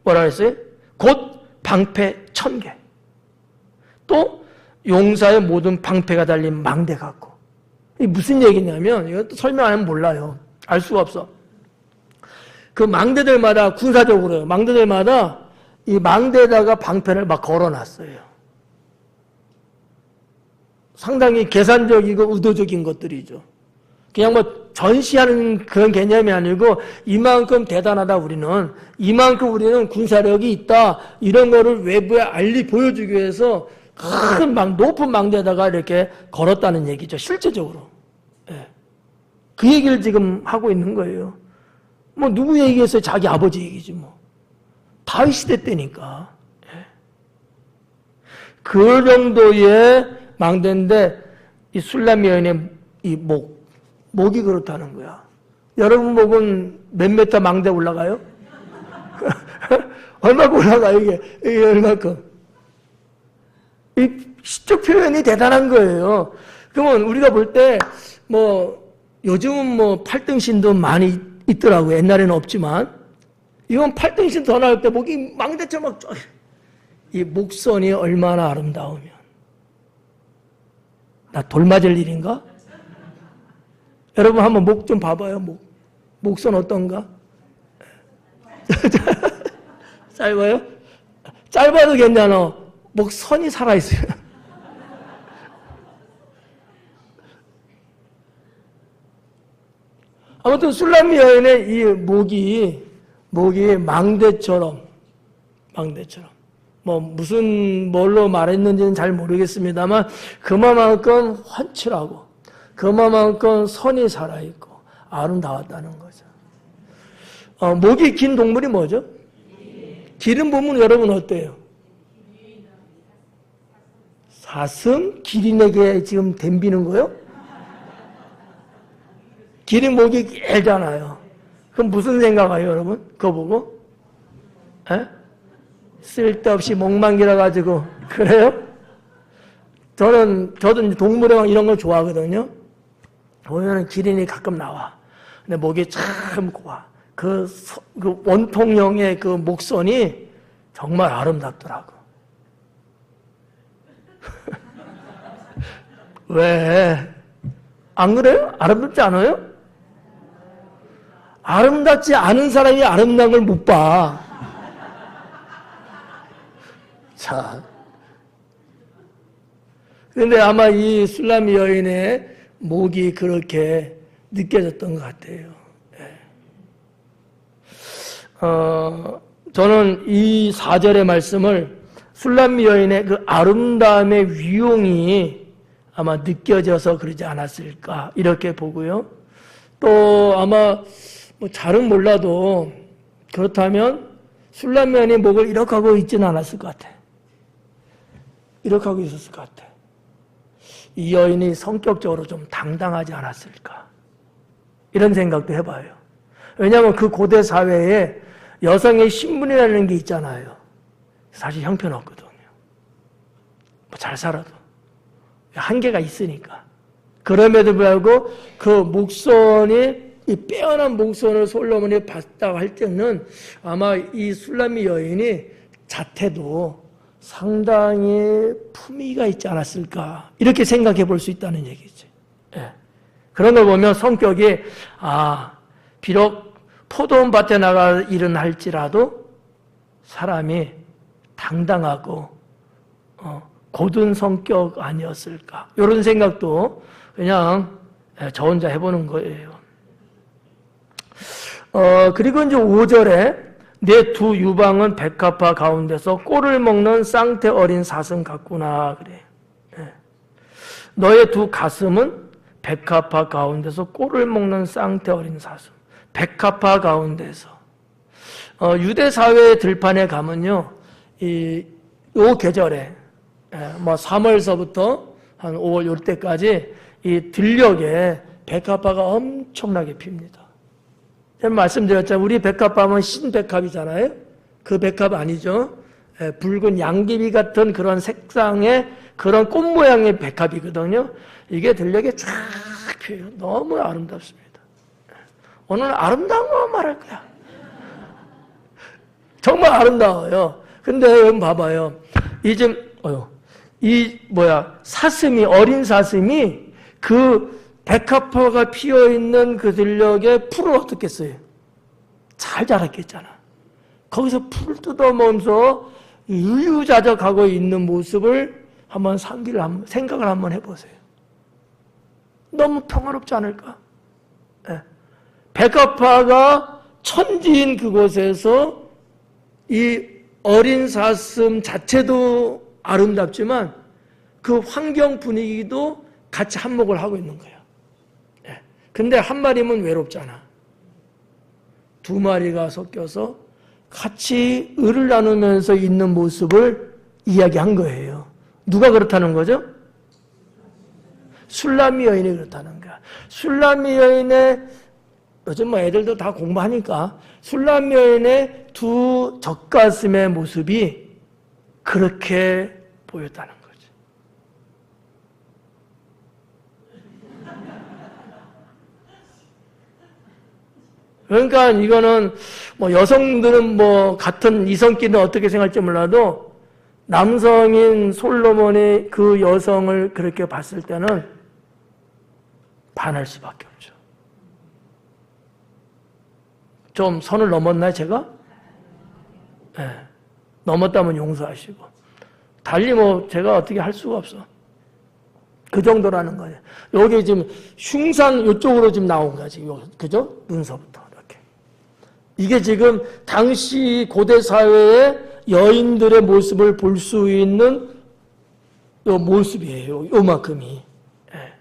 뭐라 했어요? 곧 방패 1000개. 또 용사의 모든 방패가 달린 망대 같고. 이게 무슨 얘기냐면, 이것도 설명 안 하면 몰라요. 알 수가 없어. 그 망대들마다 군사적으로요. 망대들마다 이 망대에다가 방패를 막 걸어놨어요. 상당히 계산적이고 의도적인 것들이죠. 그냥 뭐 전시하는 그런 개념이 아니고 이만큼 대단하다 우리는. 이만큼 우리는 군사력이 있다. 이런 거를 외부에 보여주기 위해서 큰 높은 망대에다가 이렇게 걸었다는 얘기죠. 실제적으로. 그 얘기를 지금 하고 있는 거예요. 뭐 누구 얘기했어요? 자기 아버지 얘기지 뭐. 다윗 시대 때니까. 그 정도의 망대인데 이 술람 여인의 이 목이 그렇다는 거야. 여러분 목은 몇 미터 망대 올라가요? 얼마큼 올라가요 이게 얼마큼? 이 시적 표현이 대단한 거예요. 그러면 우리가 볼 때 뭐 요즘은 뭐 8등신도 많이 있더라고요. 옛날에는 없지만 이건 8등신 더 나올 때 목이 망대처럼 막 이 목선이 얼마나 아름다우면 나 돌 맞을 일인가? 여러분 한번 목 좀 봐봐요. 목선 어떤가? 짧아요? 짧아도 괜찮아. 목선이 살아있어요. 아무튼 술람미 여인의 이 목이 망대처럼 뭐 무슨 뭘로 말했는지는 잘 모르겠습니다만 그만큼 환칠하고 그만큼 선이 살아있고 아름다웠다는 거죠. 목이 긴 동물이 뭐죠? 기린 보면 여러분 어때요? 사슴? 기린에게 지금 덤비는 거요? 기린 목이 길잖아요. 그럼 무슨 생각해요, 여러분? 그거 보고? 에? 쓸데없이 목만 길어가지고. 그래요? 저도 동물의 이런 걸 좋아하거든요. 보면은 기린이 가끔 나와. 근데 목이 참 고와. 그 원통형의 그 목선이 정말 아름답더라고. 왜? 안 그래요? 아름답지 않아요? 아름답지 않은 사람이 아름다운 걸 못 봐. 자. 근데 아마 이 술라미 여인의 목이 그렇게 느껴졌던 것 같아요. 저는 이 4절의 말씀을 술람미 여인의 그 아름다움의 위용이 아마 느껴져서 그러지 않았을까 이렇게 보고요. 또 아마 뭐 잘은 몰라도 그렇다면 술람미 여인의 목을 이렇게 하고 있지는 않았을 것 같아. 이렇게 하고 있었을 것 같아. 이 여인이 성격적으로 좀 당당하지 않았을까 이런 생각도 해봐요. 왜냐하면 그 고대 사회에 여성의 신분이라는 게 있잖아요. 사실 형편없거든요. 뭐 잘 살아도 한계가 있으니까. 그럼에도 불구하고 그 목선이 이 빼어난 목선을 솔로몬이 봤다고 할 때는 아마 이 술라미 여인이 자태도 상당히 품위가 있지 않았을까 이렇게 생각해 볼 수 있다는 얘기죠. 예. 그런 걸 보면 성격이 비록 포도원 밭에 나가 일은 할지라도 사람이 당당하고 고든 성격 아니었을까 이런 생각도 그냥 저 혼자 해보는 거예요. 그리고 이제 5절에 내 두 유방은 백합화 가운데서 꼴을 먹는 쌍태 어린 사슴 같구나 그래. 너의 두 가슴은 백합화 가운데서 꼴을 먹는 쌍태 어린 사슴. 백합화 가운데서 유대 사회의 들판에 가면요, 요 계절에 뭐 3월서부터 한 5월 요 때까지 이 들녘에 백합화가 엄청나게 핍니다. 제가 말씀드렸잖아요. 우리 백합화면 신백합이잖아요. 그 백합 아니죠. 붉은 양귀비 같은 그런 색상의 그런 꽃 모양의 백합이거든요. 이게 들녘에 쫙 펴요. 너무 아름답습니다. 오늘 아름다운 것만 말할 거야. 정말 아름다워요. 근데 여러분 봐봐요. 사슴이, 어린 사슴이 그 백합화가 피어있는 그 들녘에 풀을 어떻겠어요? 잘 자랐겠잖아. 거기서 풀을 뜯어먹으면서 유유자적하고 있는 모습을 한번 생각을 한번 해보세요. 너무 평화롭지 않을까? 네. 백합화가 천지인 그곳에서 이 어린 사슴 자체도 아름답지만 그 환경 분위기도 같이 한몫을 하고 있는 거야. 근데 한 마리면 외롭잖아. 두 마리가 섞여서 같이 을을 나누면서 있는 모습을 이야기한 거예요. 누가 그렇다는 거죠? 술라미 여인이 그렇다는 거야. 술라미 여인의, 요즘 뭐 애들도 다 공부하니까, 술라미 여인의 두 젖가슴의 모습이 그렇게 보였다는 거죠. 그러니까 이거는 뭐 여성들은 뭐 같은 이성끼리는 어떻게 생각할지 몰라도 남성인 솔로몬이 그 여성을 그렇게 봤을 때는 반할 수밖에 없죠. 좀 선을 넘었나요, 제가? 네. 넘었다면 용서하시고. 달리 뭐 제가 어떻게 할 수가 없어. 그 정도라는 거예요. 여기 지금 흉상 이쪽으로 지금 나온 거야, 지금. 그죠? 눈서부터 이렇게. 이게 지금 당시 고대 사회의 여인들의 모습을 볼 수 있는 요 모습이에요. 요만큼이. 예.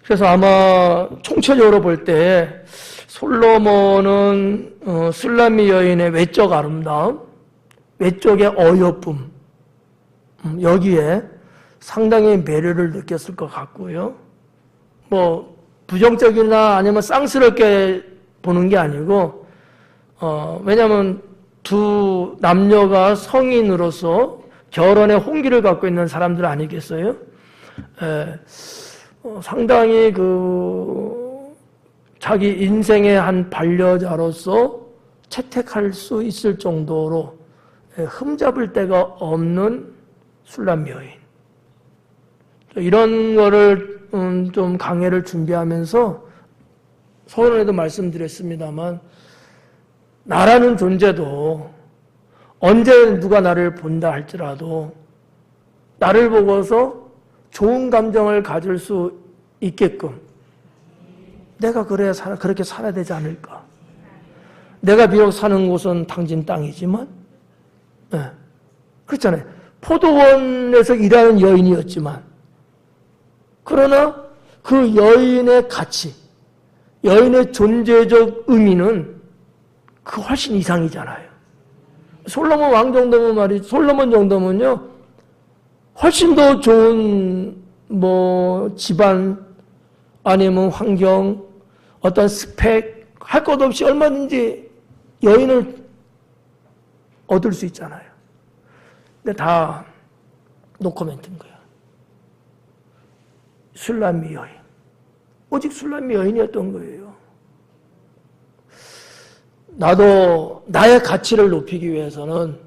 그래서 아마 총체적으로 볼 때 솔로몬은 술람미 여인의 외적 아름다움, 외적의 어여쁨, 여기에 상당히 매력을 느꼈을 것 같고요. 뭐 부정적이나 아니면 쌍스럽게 보는 게 아니고, 왜냐하면 두 남녀가 성인으로서 결혼의 홍기를 갖고 있는 사람들 아니겠어요? 상당히 자기 인생의 한 반려자로서 채택할 수 있을 정도로 흠잡을 데가 없는 술람 여인. 이런 거를 좀 강해를 준비하면서 서론에도 말씀드렸습니다만, 나라는 존재도 언제 누가 나를 본다 할지라도 나를 보고서 좋은 감정을 가질 수 있게끔 내가 그렇게 살아야 되지 않을까. 내가 비록 사는 곳은 당진 땅이지만, 네. 그렇잖아요. 포도원에서 일하는 여인이었지만, 그러나 그 여인의 가치, 여인의 존재적 의미는 그 훨씬 이상이잖아요. 솔로몬 왕 정도면 솔로몬 정도면요, 훨씬 더 좋은 집안 아니면 환경, 어떤 스펙 할 것 없이 얼마든지 여인을 얻을 수 있잖아요. 근데 다 노코멘트인 거야. 술람미 여인, 오직 술람미 여인이었던 거예요. 나도 나의 가치를 높이기 위해서는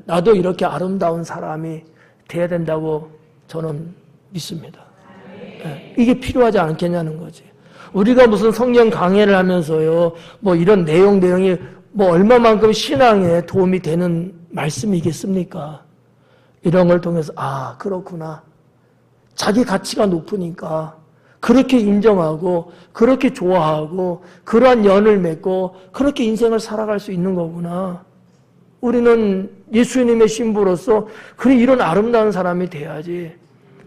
나도 이렇게 아름다운 사람이 돼야 된다고 저는 믿습니다. 이게 필요하지 않겠냐는 거지. 우리가 무슨 성경 강해를 하면서요, 이런 내용이 얼마만큼 신앙에 도움이 되는 말씀이겠습니까? 이런 걸 통해서 그렇구나. 자기 가치가 높으니까 그렇게 인정하고 그렇게 좋아하고 그러한 연을 맺고 그렇게 인생을 살아갈 수 있는 거구나. 우리는 예수님의 신부로서 이런 아름다운 사람이 돼야지.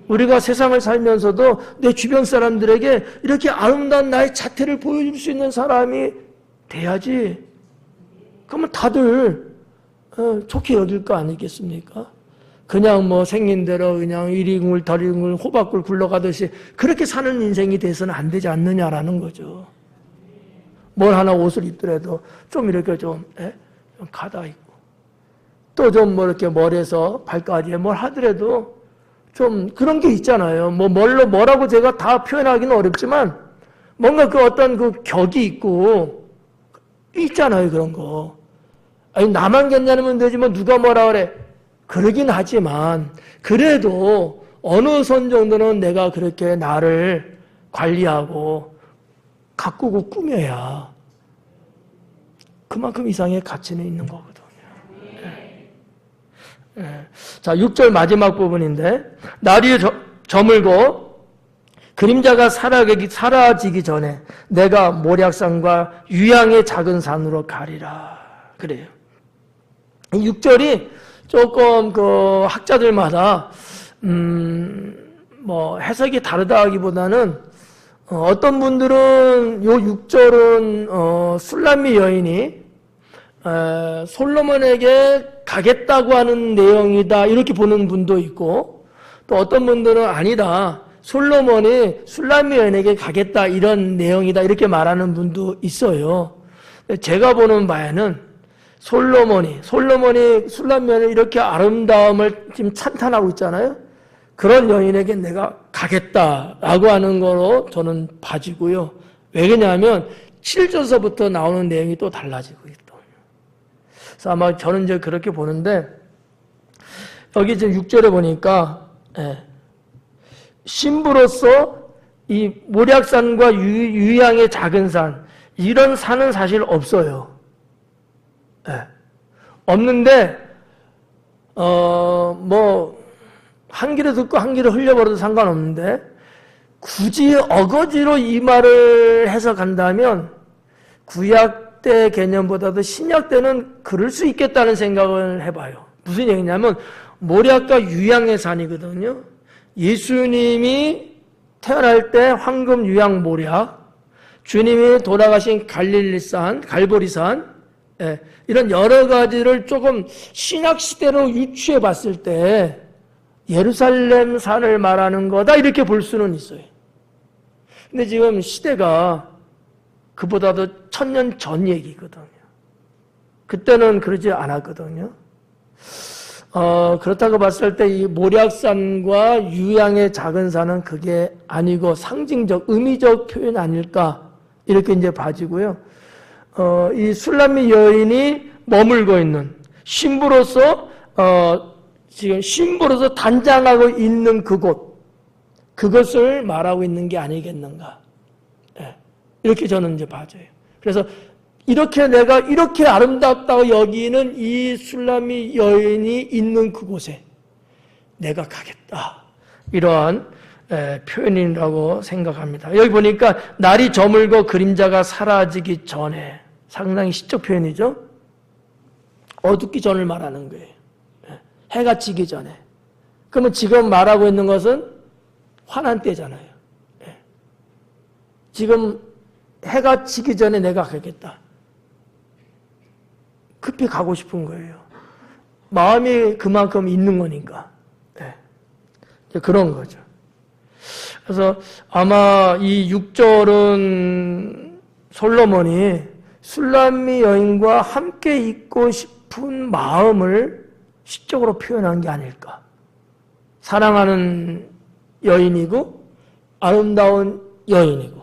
우리가 세상을 살면서도 내 주변 사람들에게 이렇게 아름다운 나의 자태를 보여줄 수 있는 사람이 돼야지. 그러면 다들 좋게 여길 거 아니겠습니까? 그냥 생긴 대로 그냥 이리굴 저리굴 호박굴 굴러가듯이 그렇게 사는 인생이 돼서는 안 되지 않느냐라는 거죠. 뭘 하나 옷을 입더라도 좀 이렇게 좀 가다 있고, 또 좀 이렇게 머리에서 발까지에 뭘 하더라도 좀 그런 게 있잖아요. 뭐라고 제가 다 표현하기는 어렵지만 뭔가 어떤 격이 있고 있잖아요. 그런 거. 아니, 나만 괜찮으면 되지만 누가 뭐라 그래. 그러긴 하지만 그래도 어느 선 정도는 내가 그렇게 나를 관리하고 가꾸고 꾸며야 그만큼 이상의 가치는 있는 거거든요. 자, 6절 마지막 부분인데, 날이 저물고 그림자가 사라지기 전에 내가 모략산과 유양의 작은 산으로 가리라. 그래요. 이 6절이 조금 학자들마다 해석이 다르다 하기보다는 어떤 분들은 요 6절은 술람미 여인이 솔로몬에게 가겠다고 하는 내용이다 이렇게 보는 분도 있고, 또 어떤 분들은 아니다, 솔로몬이 술람미 여인에게 가겠다 이런 내용이다 이렇게 말하는 분도 있어요. 제가 보는 바에는 솔로몬이 술람미 여인의 이렇게 아름다움을 지금 찬탄하고 있잖아요. 그런 여인에게 내가 가겠다라고 하는 거로 저는 봐지고요. 왜냐하면 7절서부터 나오는 내용이 또 달라지고 있거든요. 그래서 아마 저는 이제 그렇게 보는데, 여기 지금 6절에 보니까 신부로서 이 모략산과 유양의 작은 산, 이런 산은 사실 없어요. 없는데 한 귀로 듣고 한 귀로 흘려버려도 상관없는데, 굳이 어거지로 이 말을 해석한다면 구약 때 개념보다도 신약 때는 그럴 수 있겠다는 생각을 해봐요. 무슨 얘기냐면 모략과 유양의 산이거든요. 예수님이 태어날 때 황금 유양 모략, 주님이 돌아가신 갈릴리산, 갈보리산, 이런 여러 가지를 조금 신약 시대로 유추해 봤을 때 예루살렘 산을 말하는 거다 이렇게 볼 수는 있어요. 근데 지금 시대가 그보다도 1000년 전 얘기거든요. 그때는 그러지 않았거든요. 그렇다고 봤을 때 이 모략산과 유양의 작은 산은 그게 아니고 상징적, 의미적 표현 아닐까 이렇게 이제 봐지고요. 이 술람미 여인이 머물고 있는 신부로서 지금 신부로서 단장하고 있는 그곳, 그것을 말하고 있는 게 아니겠는가. 이렇게 저는 이제 봐져요. 그래서 이렇게 내가 이렇게 아름답다고 여기는 이 술람미 여인이 있는 그곳에 내가 가겠다. 이러한 표현이라고 생각합니다. 여기 보니까 날이 저물고 그림자가 사라지기 전에, 상당히 시적 표현이죠. 어둡기 전을 말하는 거예요. 해가 지기 전에. 그러면 지금 말하고 있는 것은 환한 때잖아요. 지금 해가 지기 전에 내가 가겠다. 급히 가고 싶은 거예요. 마음이 그만큼 있는 거니까. 그런 거죠. 그래서 아마 이 6절은 솔로몬이 술람미 여인과 함께 있고 싶은 마음을 시적으로 표현한 게 아닐까. 사랑하는 여인이고 아름다운 여인이고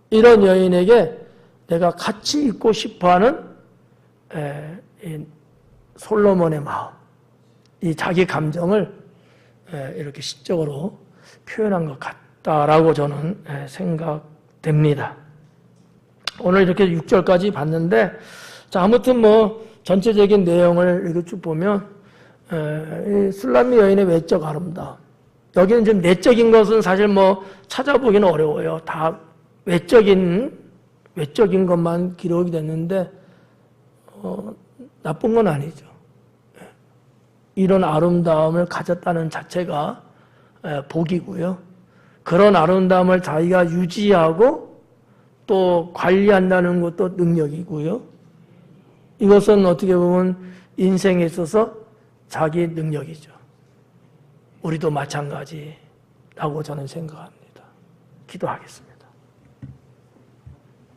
이런 여인에게 내가 같이 있고 싶어하는 솔로몬의 마음, 이 자기 감정을 이렇게 시적으로 표현한 것 같다라고 저는 생각됩니다. 오늘 이렇게 6절까지 봤는데, 자, 아무튼 뭐 전체적인 내용을 이렇게 쭉 보면 이 술람미 여인의 외적 아름다움, 여기는 좀 내적인 것은 사실 뭐 찾아보기는 어려워요. 다 외적인 것만 기록이 됐는데 나쁜 건 아니죠. 이런 아름다움을 가졌다는 자체가 복이고요. 그런 아름다움을 자기가 유지하고 또 관리한다는 것도 능력이고요. 이것은 어떻게 보면 인생에 있어서 자기 능력이죠. 우리도 마찬가지라고 저는 생각합니다. 기도하겠습니다.